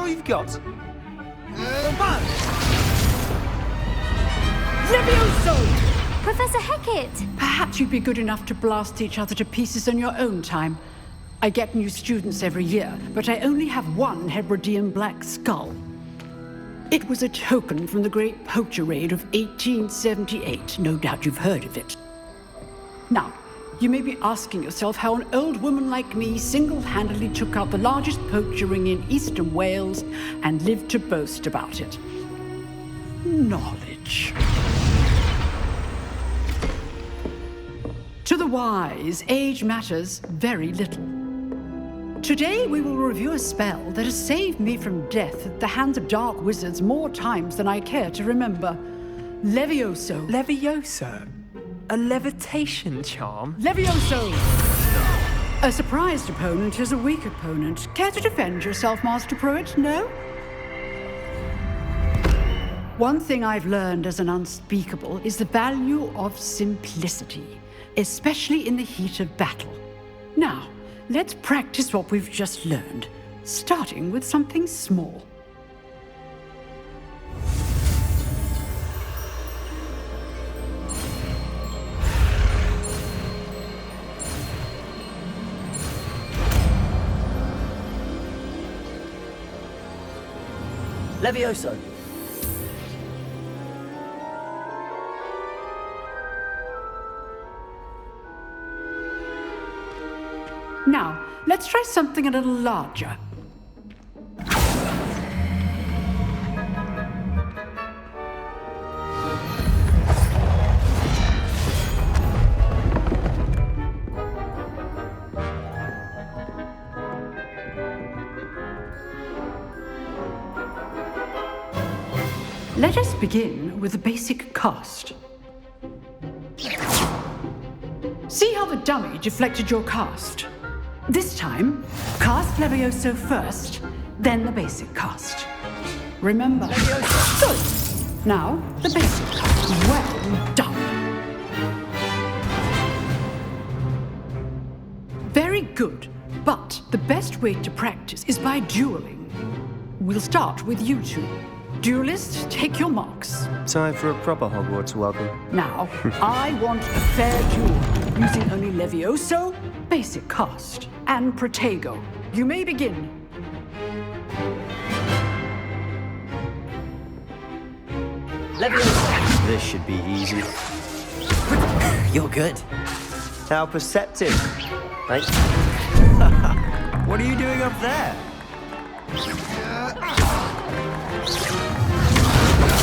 we've got? Levioso! Professor Hecat! Perhaps you'd be good enough to blast each other to pieces on your own time. I get new students every year, but I only have one Hebridean black skull. It was a token from the Great Poacher Raid of 1878. No doubt you've heard of it. Now, you may be asking yourself how an old woman like me single-handedly took out the largest poacher ring in eastern Wales and lived to boast about it. Knowledge. To the wise, age matters very little. Today we will review a spell that has saved me from death at the hands of dark wizards more times than I care to remember. Levioso. Levioso? A levitation charm? Levioso! A surprised opponent is a weak opponent. Care to defend yourself, Master Pruitt? No? One thing I've learned as an unspeakable is the value of simplicity, especially in the heat of battle. Now, let's practice what we've just learned, starting with something small. Levioso. Now, let's try something a little larger. Let us begin with the basic cast. See how the dummy deflected your cast? This time, cast Levioso first, then the basic cast. Remember. Levioso. Good. Now, the basic cast. Well done. Very good. But the best way to practice is by dueling. We'll start with you two. Duelists, take your marks. Time for a proper Hogwarts welcome. Now, I want a fair duel, using only Levioso, basic cast, and Protego. You may begin. Levioso. This should be easy. You're good. How perceptive. Right? What are you doing up there?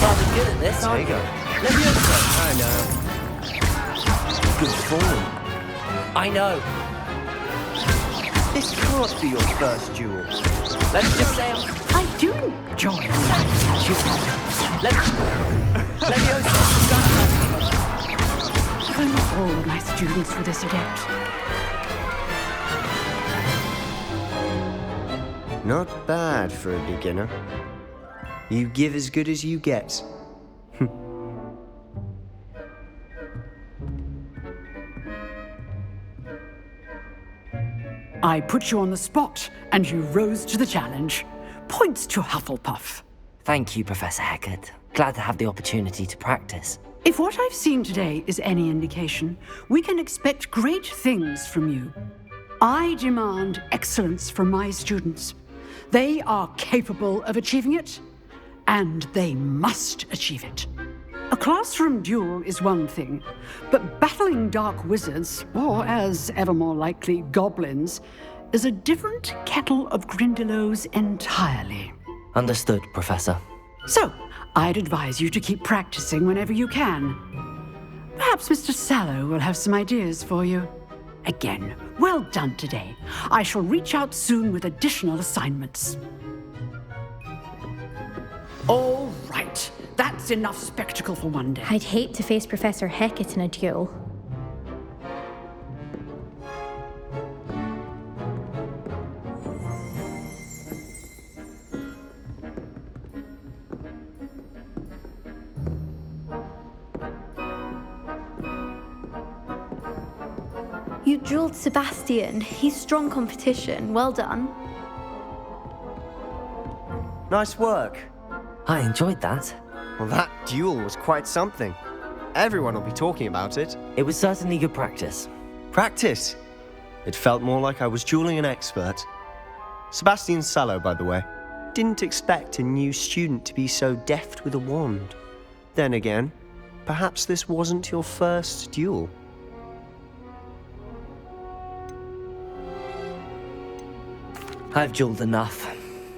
Rather good at this, aren't you? Levioso. I know. Good form. I know. This can't be your first duel. Let's just say I do enjoy that. Levioso. Though not all my students were this adept. Not bad for a beginner. You give as good as you get. I put you on the spot, and you rose to the challenge. Points to Hufflepuff. Thank you, Professor Hecat. Glad to have the opportunity to practice. If what I've seen today is any indication, we can expect great things from you. I demand excellence from my students. They are capable of achieving it, and they must achieve it. A classroom duel is one thing, but battling dark wizards, or as ever more likely, goblins, is a different kettle of Grindylows entirely. Understood, Professor. So, I'd advise you to keep practicing whenever you can. Perhaps Mr. Sallow will have some ideas for you. Again, well done today. I shall reach out soon with additional assignments. All right, that's enough spectacle for one day. I'd hate to face Professor Hecat in a duel. You dueled Sebastian. He's strong competition. Well done. Nice work. I enjoyed that. Well, that duel was quite something. Everyone will be talking about it. It was certainly good practice. Practice. It felt more like I was dueling an expert. Sebastian Sallow, by the way. Didn't expect a new student to be so deft with a wand. Then again, perhaps this wasn't your first duel. I've dueled enough.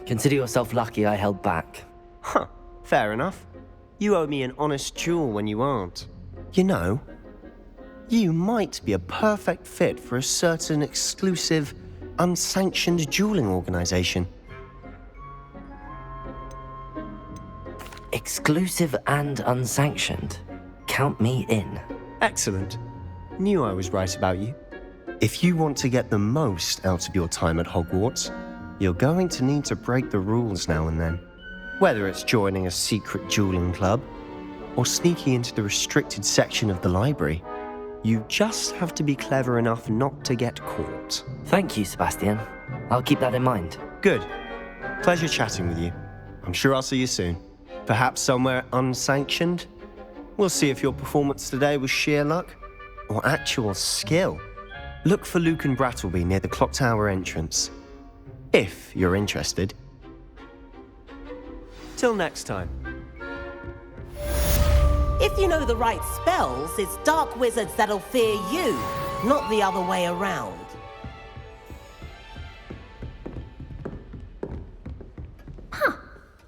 Consider yourself lucky I held back. Huh, fair enough. You owe me an honest duel when you aren't. You know, you might be a perfect fit for a certain exclusive, unsanctioned dueling organization. Exclusive and unsanctioned. Count me in. Excellent. Knew I was right about you. If you want to get the most out of your time at Hogwarts, you're going to need to break the rules now and then. Whether it's joining a secret dueling club, or sneaking into the restricted section of the library, you just have to be clever enough not to get caught. Thank you, Sebastian. I'll keep that in mind. Good. Pleasure chatting with you. I'm sure I'll see you soon. Perhaps somewhere unsanctioned? We'll see if your performance today was sheer luck or actual skill. Look for Luke and Brattleby near the clock tower entrance, if you're interested. Till next time. If you know the right spells, it's dark wizards that'll fear you, not the other way around.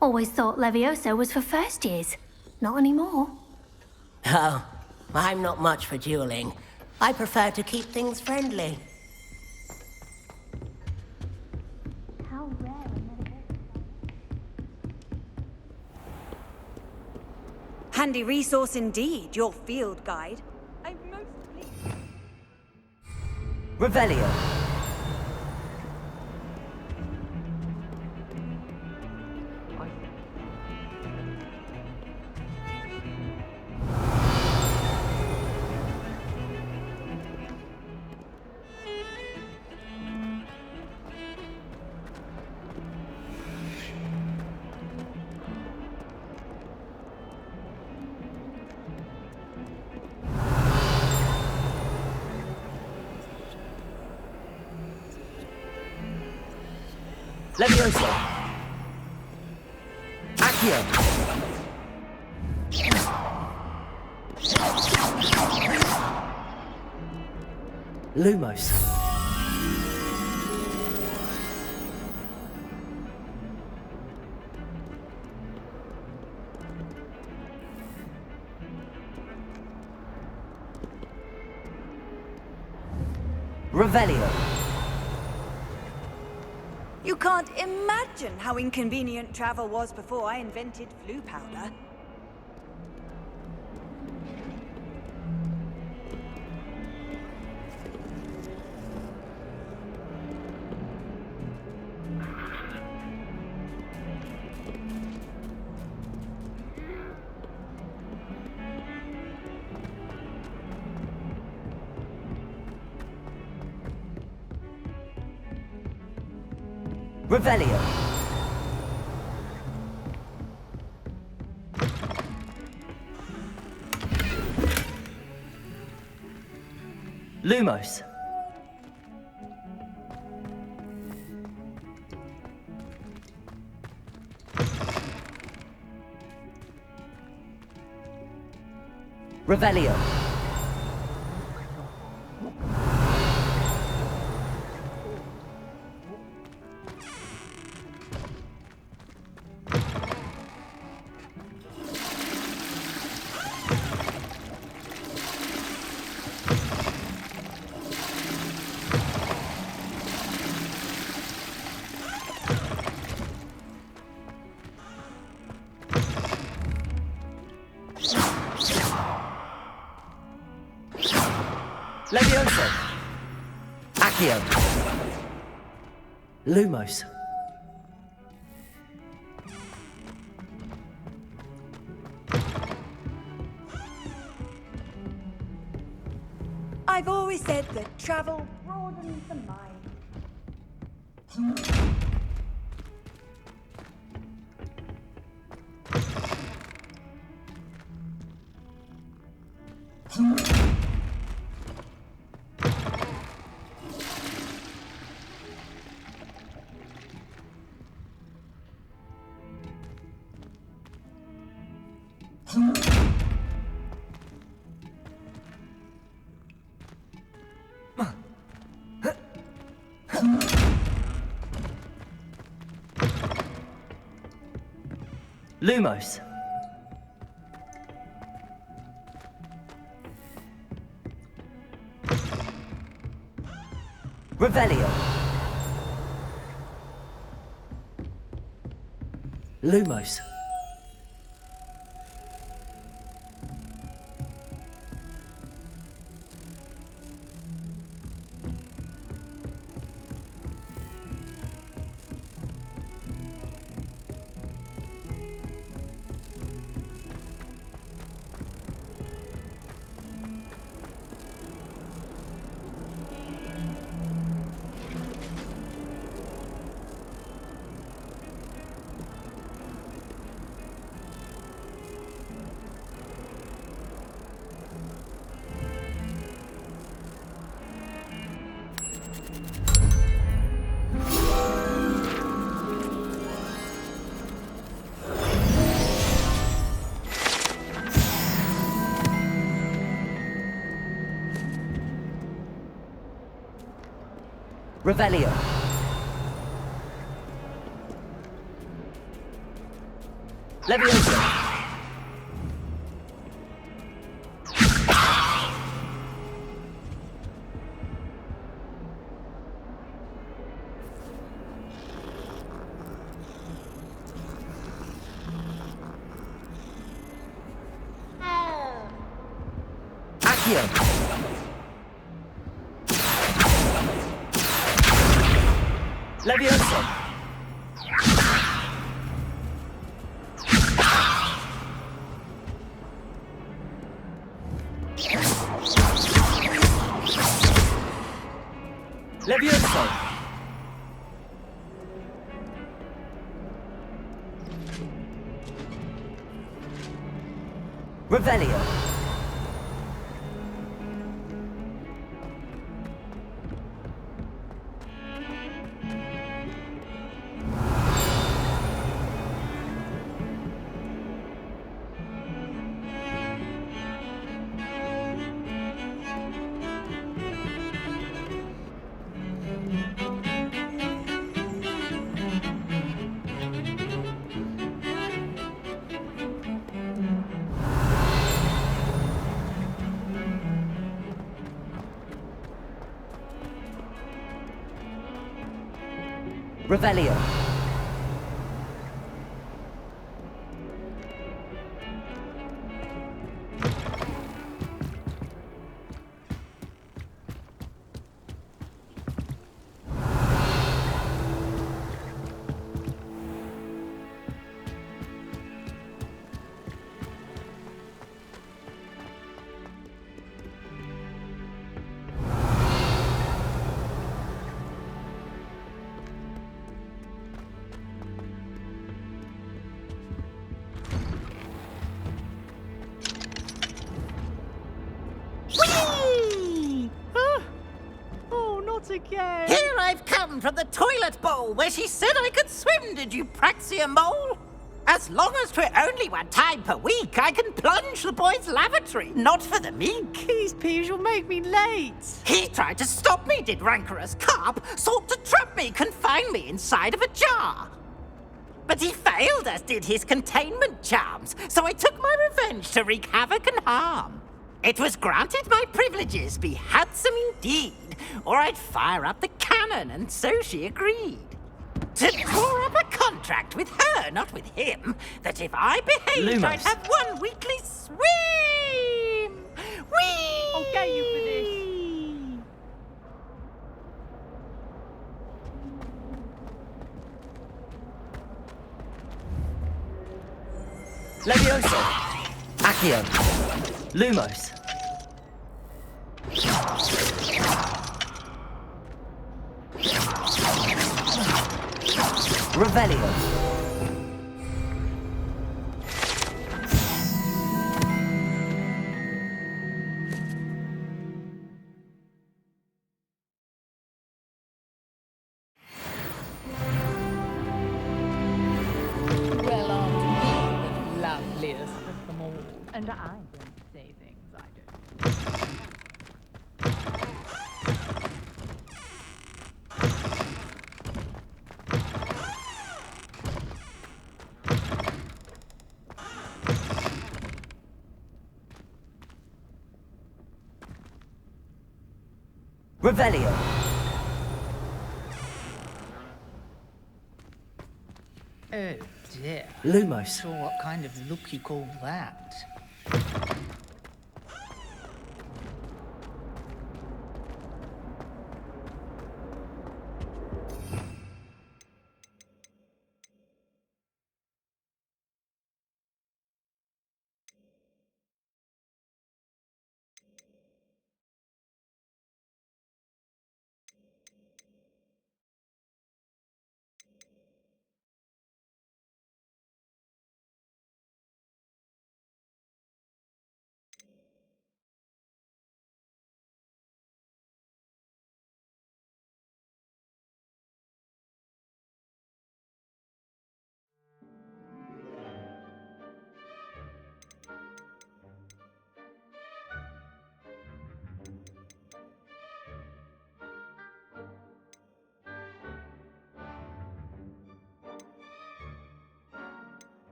Always thought Levioso was for first years. Not anymore. Oh, I'm not much for dueling. I prefer to keep things friendly. How rare Handy resource indeed, your field guide. I'm most pleased. Revelio. Levioso. Accio. Lumos. Revelio. You can't imagine how inconvenient travel was before I invented flu powder. Revelio. Lumos. Revelio. Levioso. Accio. Lumos. I've always said that travel broadens the mind. Lumos. Revelio. Lumos. Revelio. Leviosa. Accio. Leviosa. Leviosa. Revelio. Revelio. Again. Here I've come from the toilet bowl where she said I could swim, did you praxia mole? As long as 'twere only one time per week, I can plunge the boy's lavatory, not for the meek. These peeves will make me late. He tried to stop me, did rancorous carp, sought to trap me, confine me inside of a jar. But he failed, as did his containment charms, so I took my revenge to wreak havoc and harm. It was granted my privileges be handsome indeed, or I'd fire up the cannon, and so she agreed. To draw up a contract with her, not with him, that if I behaved, Lumos. I'd have one weekly swim! Whee! I'll get you for this. Leviosa. Accio. Lumos. Revelio. Well, aren't you the loveliest of them all? And I don't say things I don't. Revelio. Oh dear. Lumos. Sure what kind of look you call that.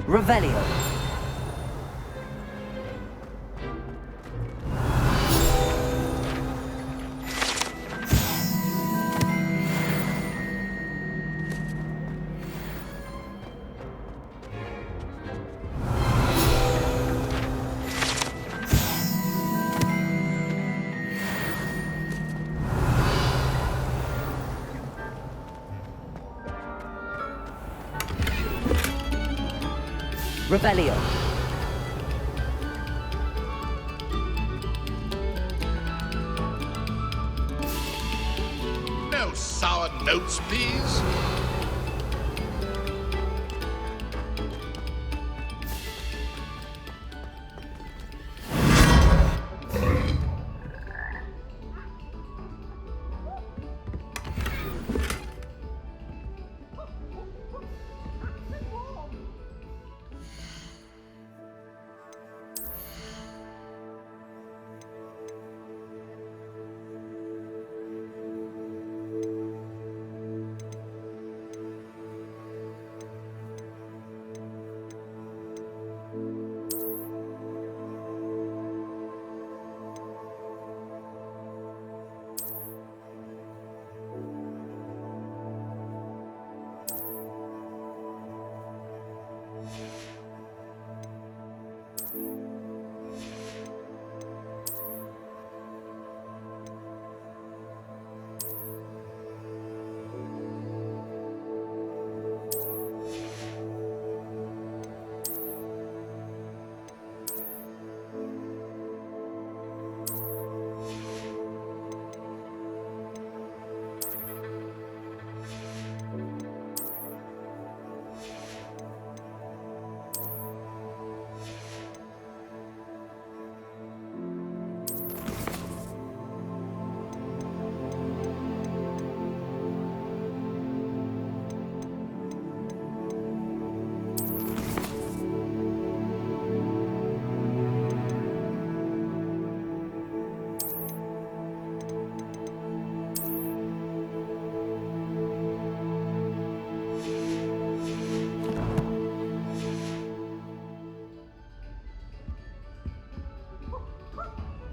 Revelio. Revelio. No sour notes, please.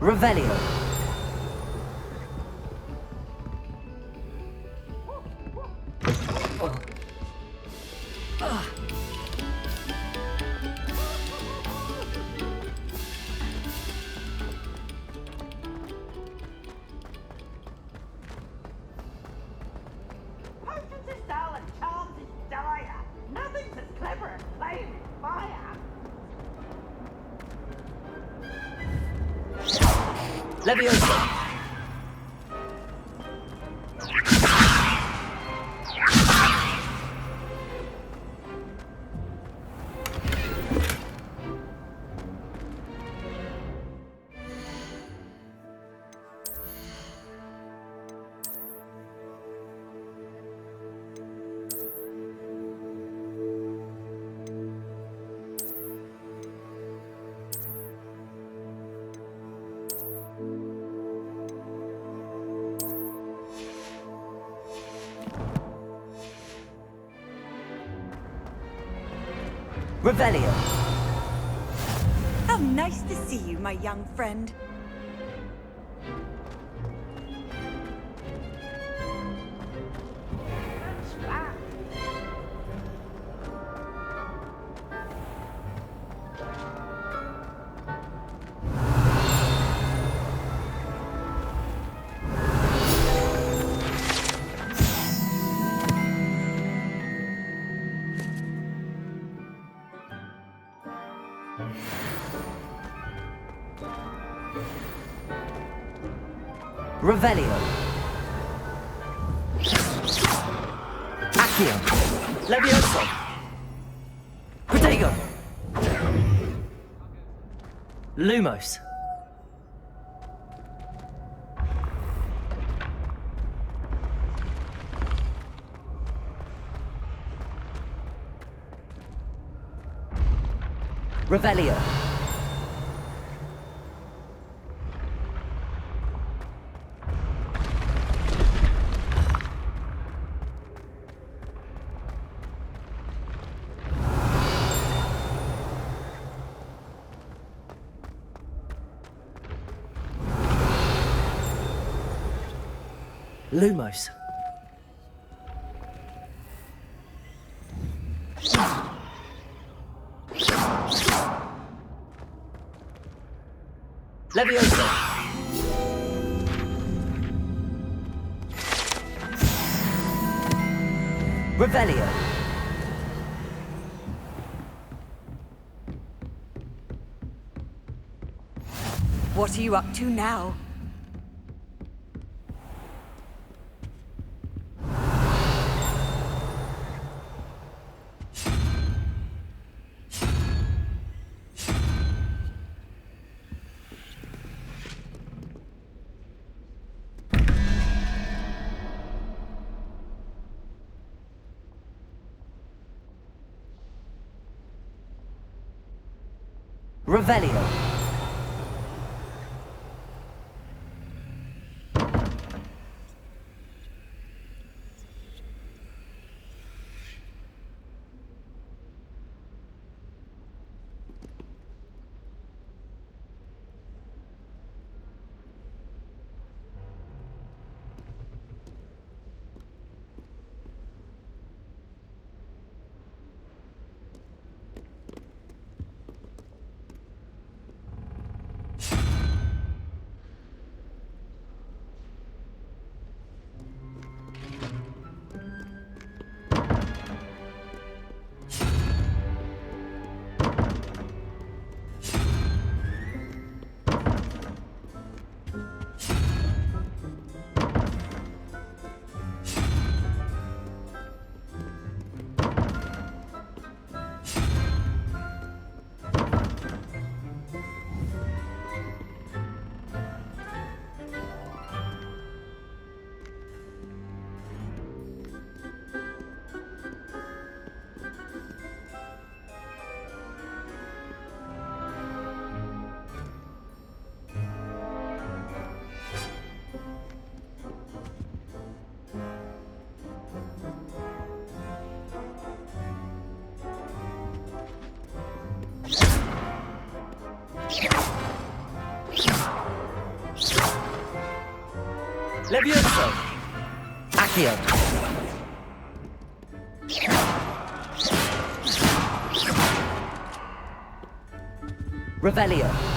Revelio. Leviosa! Revelio! How nice to see you, my young friend. Revelio! Accio! Levioso! Protego! Lumos! Revelio! Lumos. Leviosa. Revelio. What are you up to now? Revelio. Levioso! Accio! Revelio!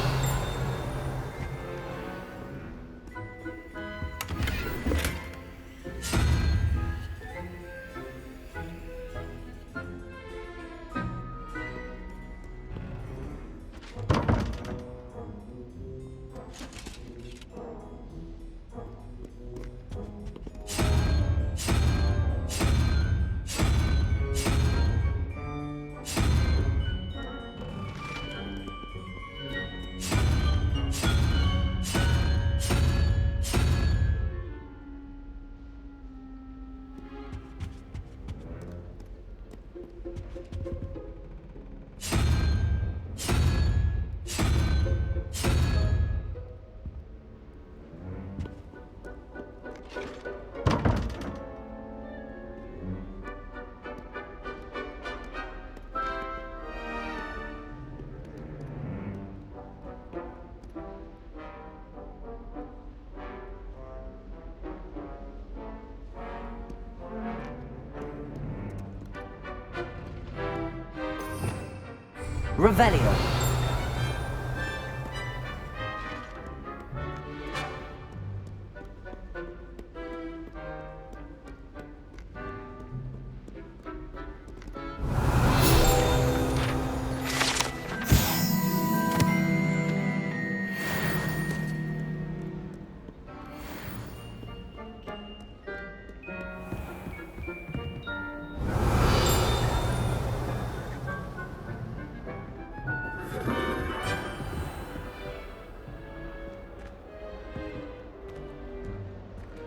Revelio.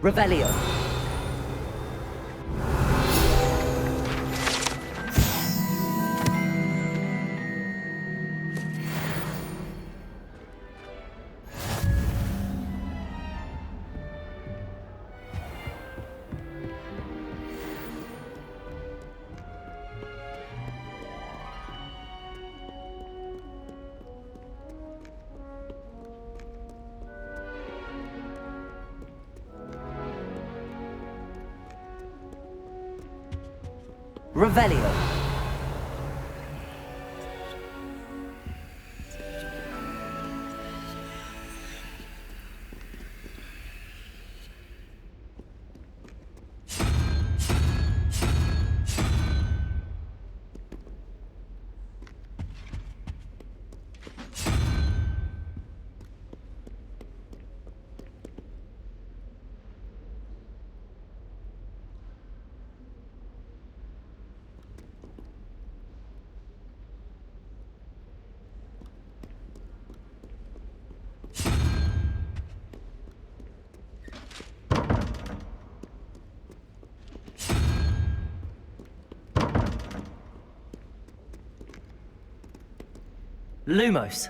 Revelio. Revelio. Lumos.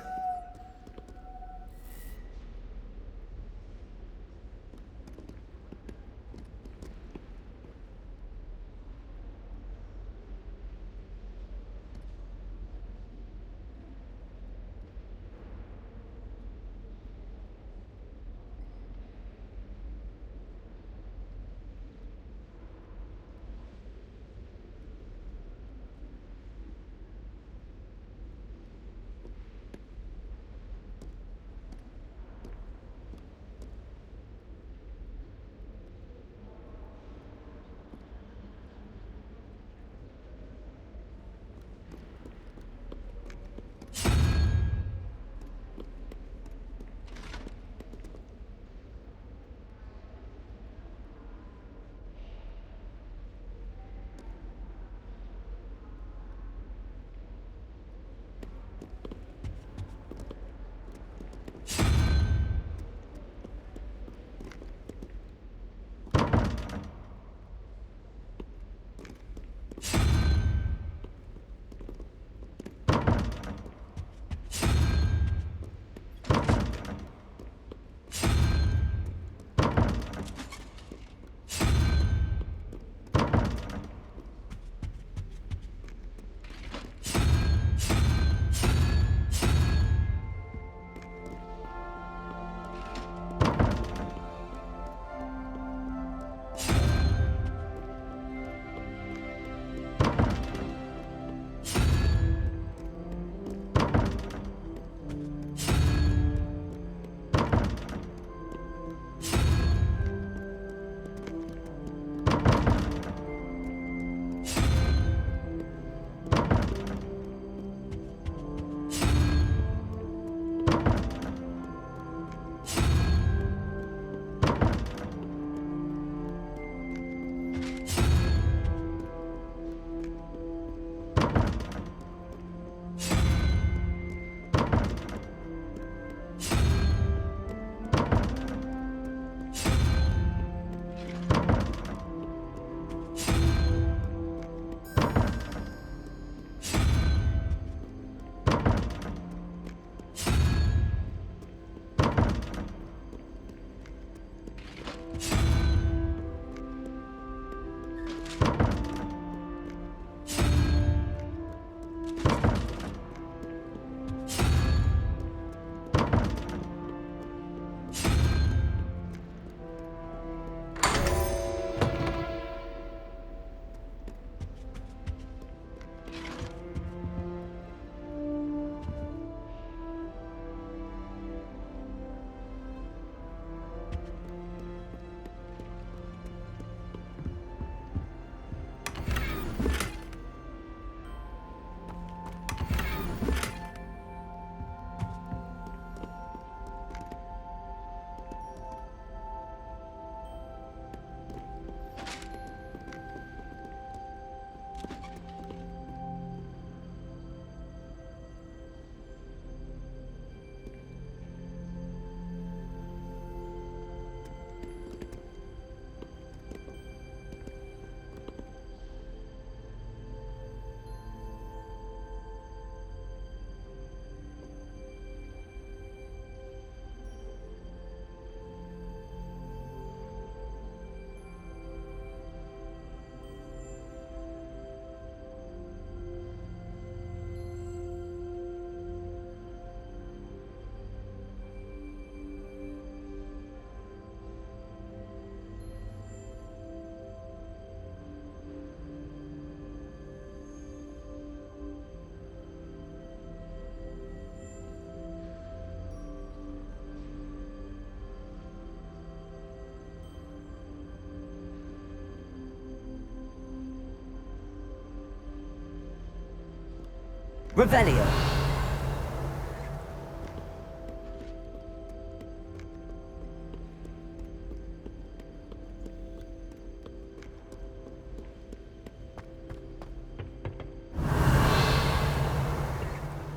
Revelio.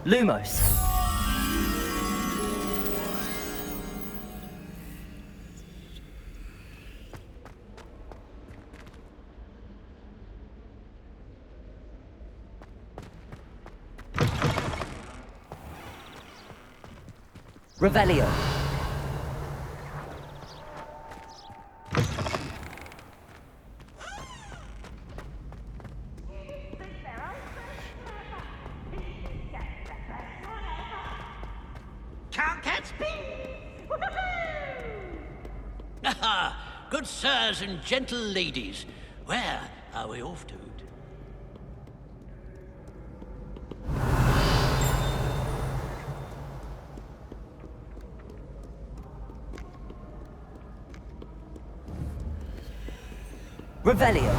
Lumos. Revelio. Can't catch me! Aha! Good sirs and gentle ladies, where are we off to? Revelio.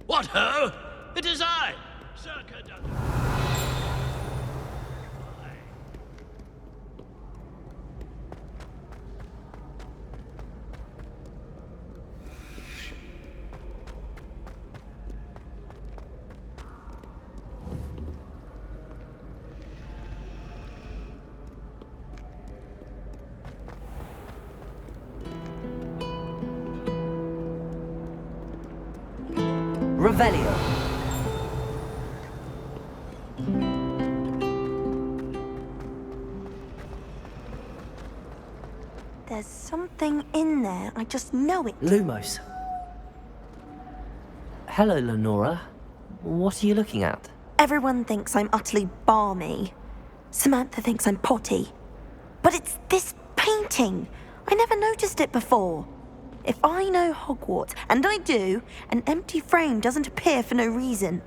What ho? It is I, Circa Revelio. There's something in there. I just know it. Lumos. Hello, Lenora. What are you looking at? Everyone thinks I'm utterly balmy. Samantha thinks I'm potty. But it's this painting. I never noticed it before. If I know Hogwarts, and I do, an empty frame doesn't appear for no reason.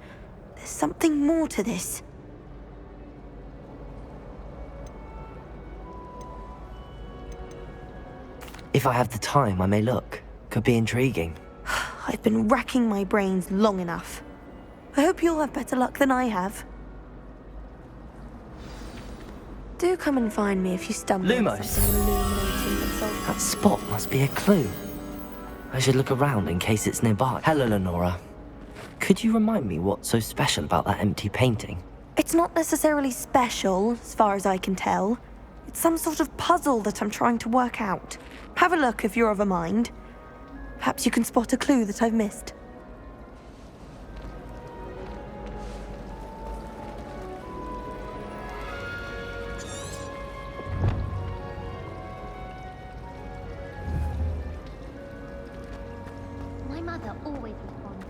There's something more to this. If I have the time, I may look. Could be intriguing. I've been racking my brains long enough. I hope you'll have better luck than I have. Do come and find me if you stumble on Lumos. something illuminating that's all... That spot must be a clue. I should look around in case it's nearby. Hello, Lenora. Could you remind me what's so special about that empty painting? It's not necessarily special, as far as I can tell. It's some sort of puzzle that I'm trying to work out. Have a look if you're of a mind. Perhaps you can spot a clue that I've missed. My mother always responds.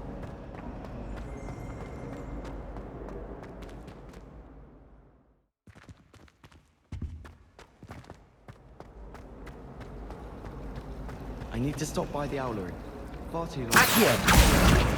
I need to stop by the owlery. Far too long. Accio!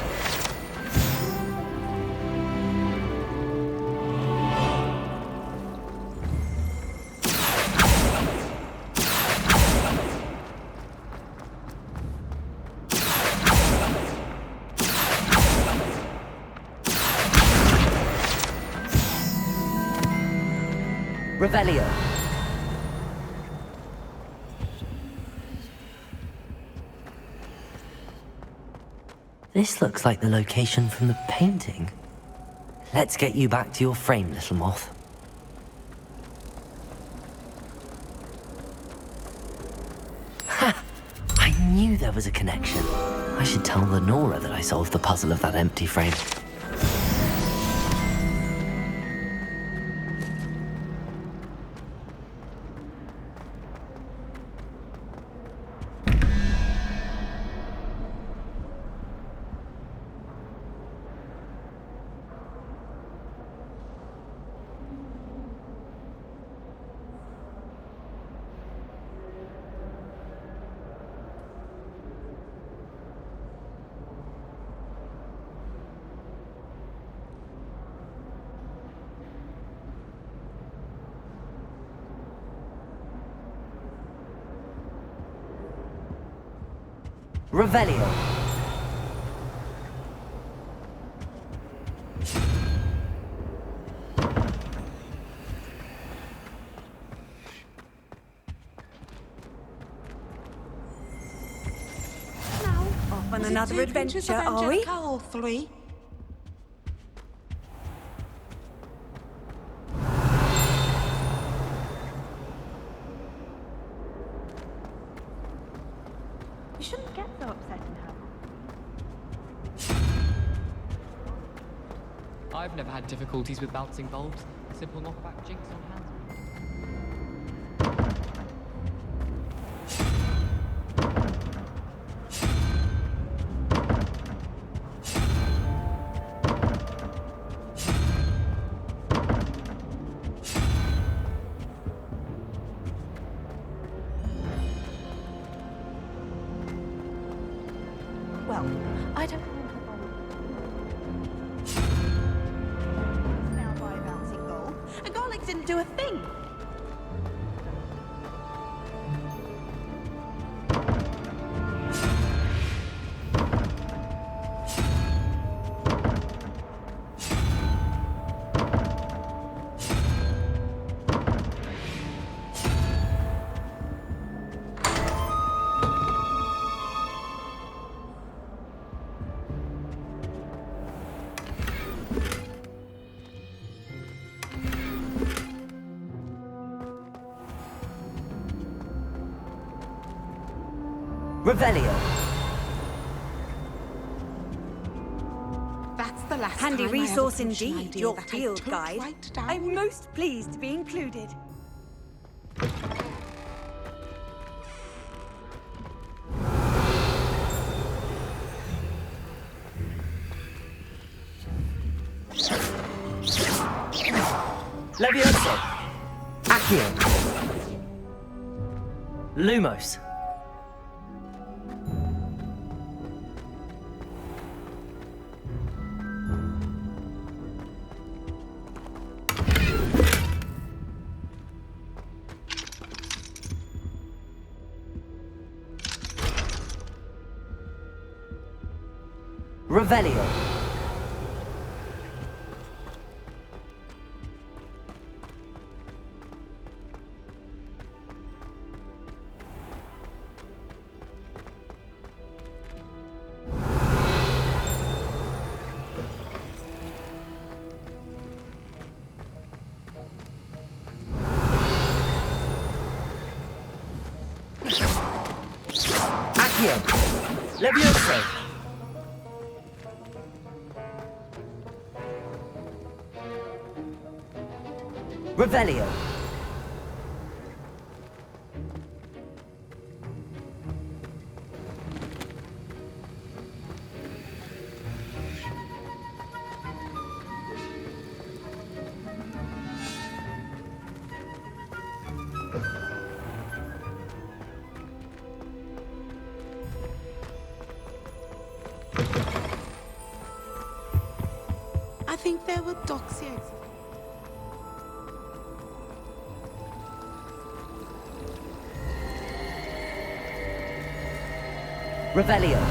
Revelio. This looks like the location from the painting. Let's get you back to your frame, little moth. Ha! I knew there was a connection. I should tell Lenora that I solved the puzzle of that empty frame. Revelio. Off on another adventure, are we? All three? You shouldn't get so upset and have. I've never had difficulties with bouncing bulbs. Simple knockback jinx on hands. Well, I don't now by a bouncing ball. A garlic didn't do a thing. Revelio. That's the last Handy time I resource ever pushed an indeed, idea your that I field took guide. right down. I'm most pleased to be included. Levioso. Accio. Lumos. Revelio. Accio. Levioso. Revelio. I think there were doxies. Revelio.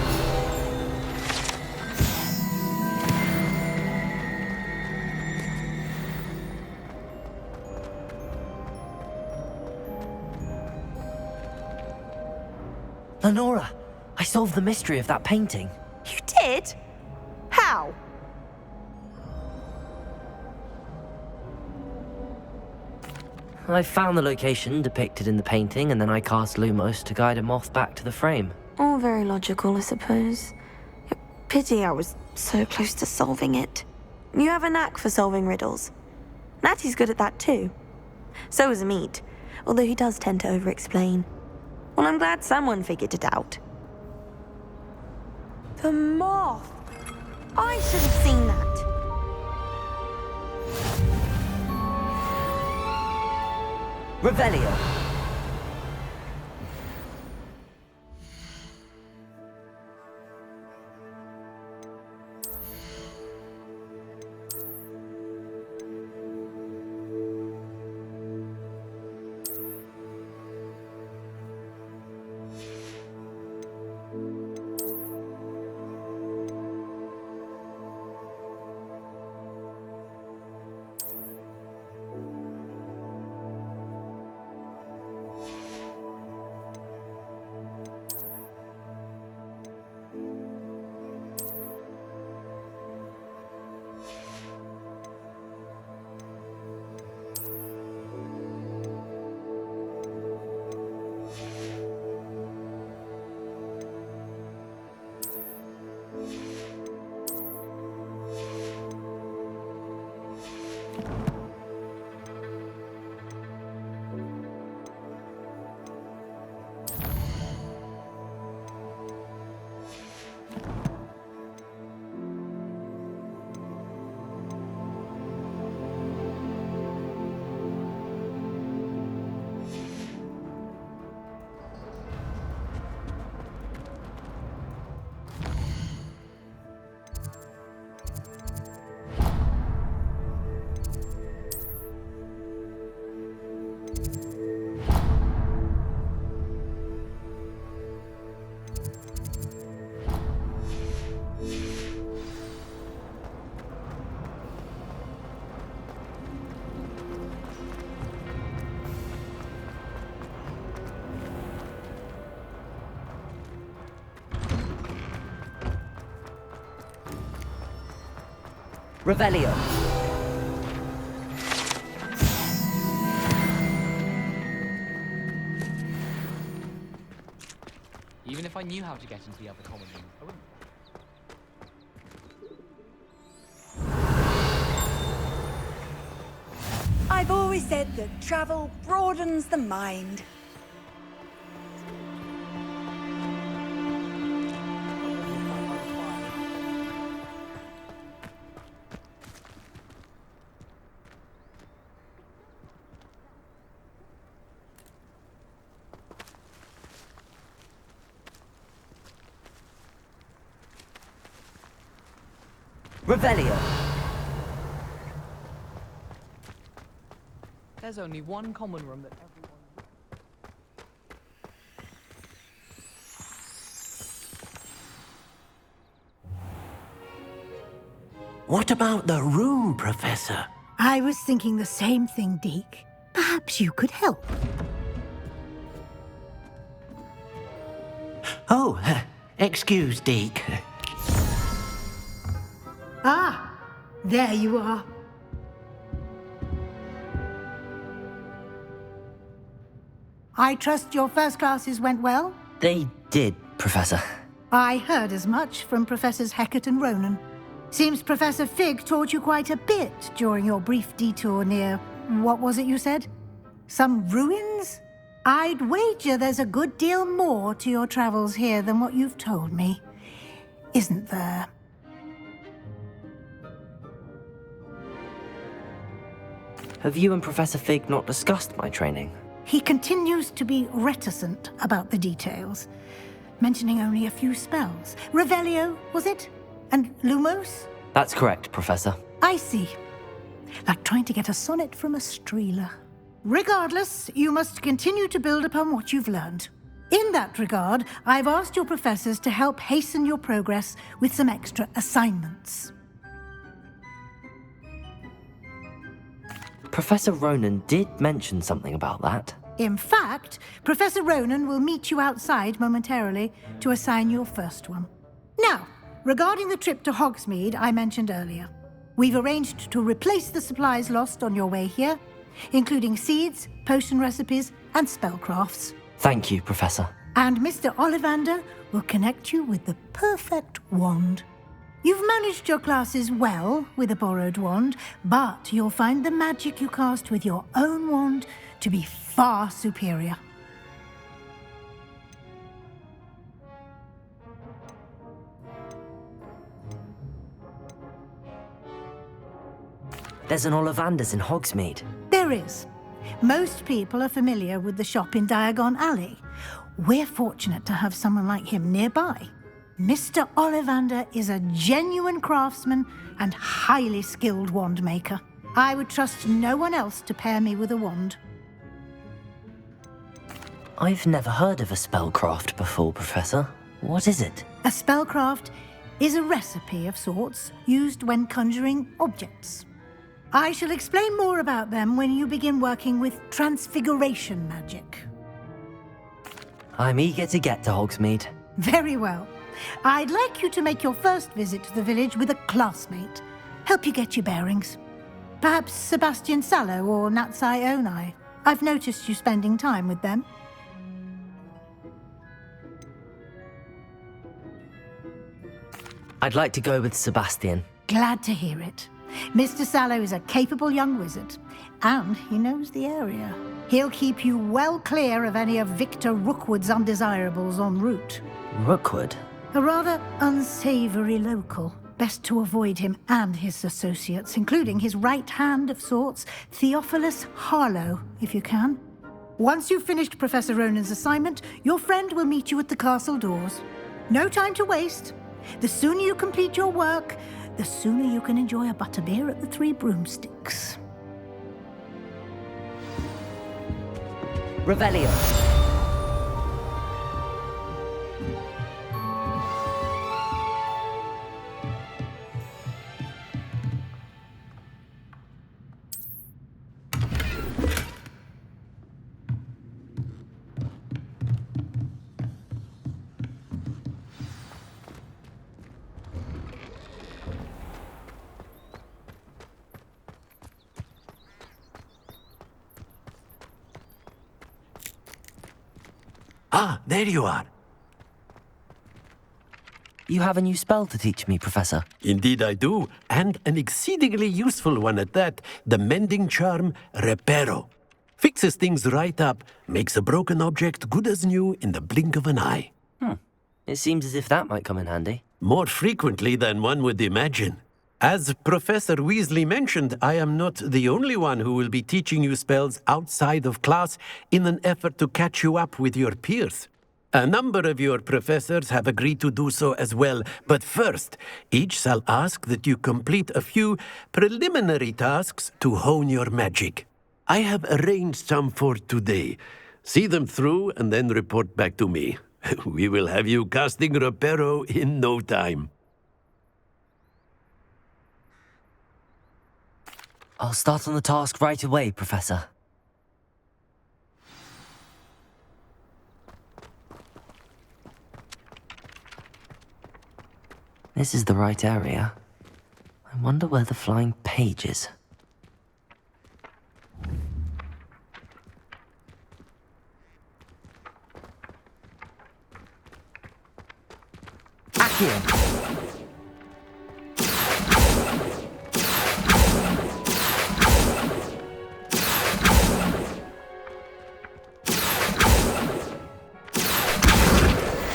Lenora, I solved the mystery of that painting. You did? How? I found the location depicted in the painting, and then I cast Lumos to guide a moth back to the frame. All very logical, I suppose. Pity I was so close to solving it. You have a knack for solving riddles. Natty's good at that too. So is Amit, although he does tend to over-explain. Well, I'm glad someone figured it out. The moth! I should have seen that. Revelio. Revelio. Even if I knew how to get into the other common room, I wouldn't. I've always said that travel broadens the mind. Revelio. There's only one common room that everyone... What about the room, Professor? I was thinking the same thing, Deke. Perhaps you could help. Oh, excuse, Deke. Ah, there you are. I trust your first classes went well? They did, Professor. I heard as much from Professors Hecat and Ronan. Seems Professor Fig taught you quite a bit during your brief detour near... what was it you said? Some ruins? I'd wager there's a good deal more to your travels here than what you've told me. Isn't there? Have you and Professor Fig not discussed my training? He continues to be reticent about the details, mentioning only a few spells. Revelio, was it? And Lumos? That's correct, Professor. I see. Like trying to get a sonnet from a streeler. Regardless, you must continue to build upon what you've learned. In that regard, I've asked your professors to help hasten your progress with some extra assignments. Professor Ronan did mention something about that. In fact, Professor Ronan will meet you outside momentarily to assign your first one. Now, regarding the trip to Hogsmeade I mentioned earlier, we've arranged to replace the supplies lost on your way here, including seeds, potion recipes, and spellcrafts. Thank you, Professor. And Mr. Ollivander will connect you with the perfect wand. You've managed your classes well with a borrowed wand, but you'll find the magic you cast with your own wand to be far superior. There's an Ollivander's in Hogsmeade. There is. Most people are familiar with the shop in Diagon Alley. We're fortunate to have someone like him nearby. Mr. Ollivander is a genuine craftsman and highly skilled wand maker. I would trust no one else to pair me with a wand. I've never heard of a spellcraft before, Professor. What is it? A spellcraft is a recipe of sorts used when conjuring objects. I shall explain more about them when you begin working with transfiguration magic. I'm eager to get to Hogsmeade. Very well. I'd like you to make your first visit to the village with a classmate. Help you get your bearings. Perhaps Sebastian Sallow or Natsai Onai. I've noticed you spending time with them. I'd like to go with Sebastian. Glad to hear it. Mr. Sallow is a capable young wizard, and he knows the area. He'll keep you well clear of any of Victor Rookwood's undesirables en route. Rookwood? A rather unsavory local. Best to avoid him and his associates, including his right hand of sorts, Theophilus Harlow, if you can. Once you've finished Professor Ronan's assignment, your friend will meet you at the castle doors. No time to waste. The sooner you complete your work, the sooner you can enjoy a butterbeer at the Three Broomsticks. Revelio. Ah, there you are. You have a new spell to teach me, Professor. Indeed I do, and an exceedingly useful one at that. The mending charm, Reparo. Fixes things right up, makes a broken object good as new in the blink of an eye. It seems as if that might come in handy. More frequently than one would imagine. As Professor Weasley mentioned, I am not the only one who will be teaching you spells outside of class in an effort to catch you up with your peers. A number of your professors have agreed to do so as well, but first, each shall ask that you complete a few preliminary tasks to hone your magic. I have arranged some for today. See them through and then report back to me. We will have you casting Reparo in no time. I'll start on the task right away, Professor. This is the right area. I wonder where the flying page is. Accio!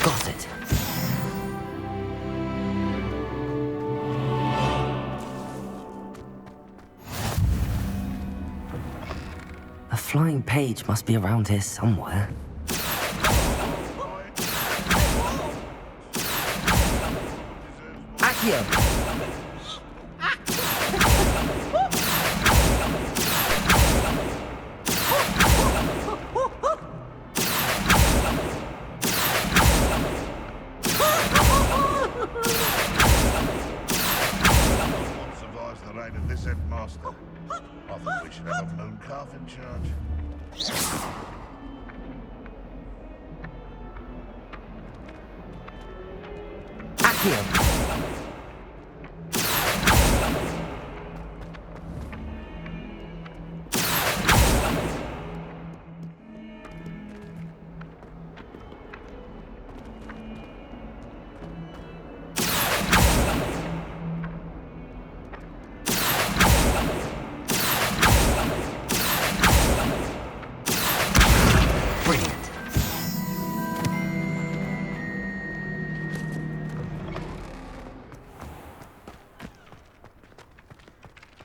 Got it. A flying page must be around here somewhere. Accio! Survives the reign of this headmaster. I think we should have a moon calf in charge. Accio! Brilliant.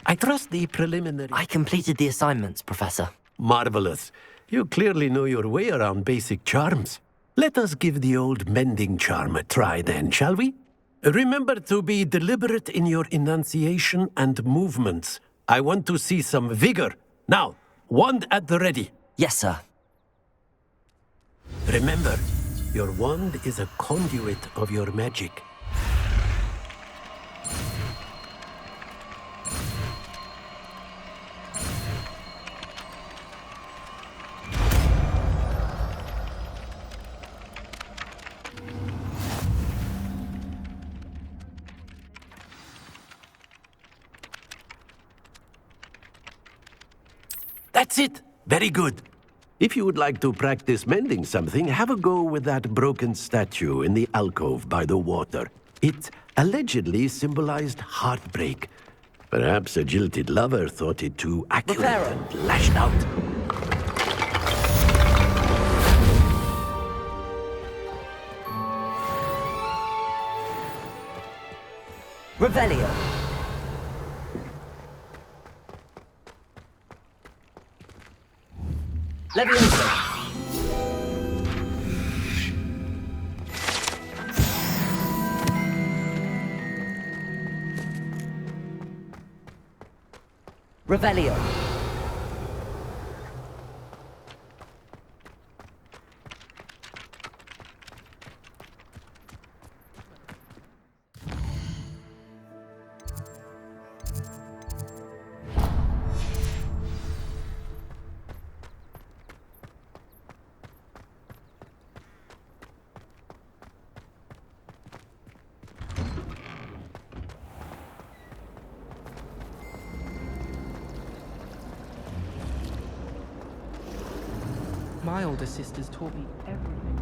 I trust the preliminary... I completed the assignments, Professor. Marvelous. You clearly know your way around basic charms. Let us give the old mending charm a try then, shall we? Remember to be deliberate in your enunciation and movements. I want to see some vigor. Now, wand at the ready. Yes, sir. Remember, your wand is a conduit of your magic. That's it! Very good. If you would like to practice mending something, have a go with that broken statue in the alcove by the water. It allegedly symbolized heartbreak. Perhaps a jilted lover thought it too accurate and lashed out. Revelio. Leviosa. Revelio. My older sisters taught me everything.